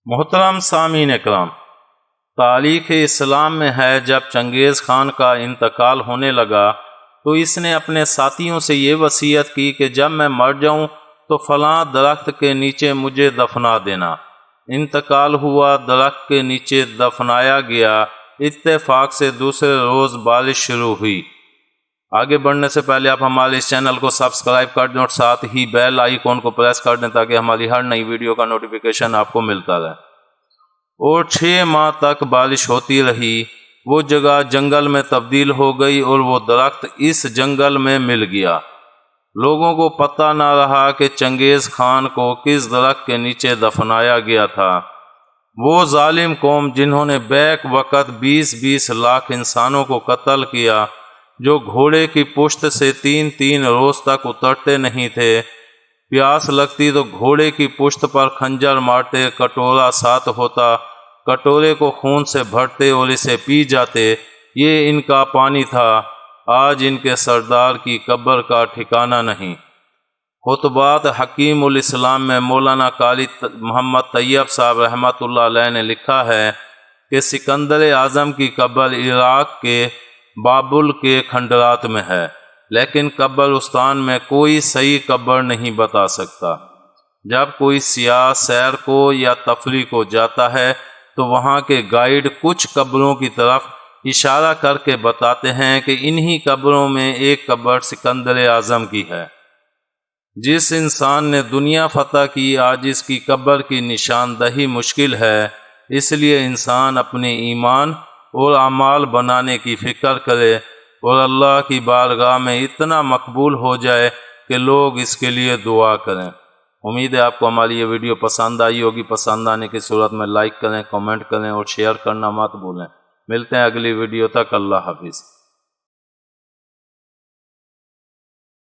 محترم سامعین اکرام، تاریخ اسلام میں ہے جب چنگیز خان کا انتقال ہونے لگا تو اس نے اپنے ساتھیوں سے یہ وصیت کی کہ جب میں مر جاؤں تو فلاں درخت کے نیچے مجھے دفنا دینا۔ انتقال ہوا، درخت کے نیچے دفنایا گیا۔ اتفاق سے دوسرے روز بارش شروع ہوئی۔ آگے بڑھنے سے پہلے آپ ہمارے اس چینل کو سبسکرائب کر دیں اور ساتھ ہی بیل آئیکن کو پریس کر دیں تاکہ ہماری ہر نئی ویڈیو کا نوٹیفیکیشن آپ کو ملتا رہے۔ اور 6 ماہ تک بارش ہوتی رہی۔ وہ جگہ جنگل میں تبدیل ہو گئی اور وہ درخت اس جنگل میں مل گیا۔ لوگوں کو پتہ نہ رہا کہ چنگیز خان کو کس درخت کے نیچے دفنایا گیا تھا۔ وہ ظالم قوم جنہوں نے بیک وقت 20 لاکھ انسانوں کو قتل کیا، جو گھوڑے کی پشت سے 3 روز تک اترتے نہیں تھے، پیاس لگتی تو گھوڑے کی پشت پر خنجر مارتے، کٹورا ساتھ ہوتا، کٹورے کو خون سے بھرتے اور اسے پی جاتے، یہ ان کا پانی تھا۔ آج ان کے سردار کی قبر کا ٹھکانہ نہیں۔ خطبات حکیم الاسلام میں مولانا قاری محمد طیب صاحب رحمۃ اللہ علیہ نے لکھا ہے کہ سکندر اعظم کی قبر عراق کے بابل کے کھنڈرات میں ہے، لیکن قبرستان میں کوئی صحیح قبر نہیں بتا سکتا۔ جب کوئی سیاح سیر کو یا تفریح کو جاتا ہے تو وہاں کے گائیڈ کچھ قبروں کی طرف اشارہ کر کے بتاتے ہیں کہ انہی قبروں میں ایک قبر سکندر اعظم کی ہے۔ جس انسان نے دنیا فتح کی، آج اس کی قبر کی نشاندہی مشکل ہے۔ اس لیے انسان اپنے ایمان اور اعمال بنانے کی فکر کرے اور اللہ کی بارگاہ میں اتنا مقبول ہو جائے کہ لوگ اس کے لیے دعا کریں۔ امید ہے آپ کو ہماری یہ ویڈیو پسند آئی ہوگی۔ پسند آنے کی صورت میں لائک کریں، کمنٹ کریں اور شیئر کرنا مت بھولیں۔ ملتے ہیں اگلی ویڈیو تک۔ اللہ حافظ۔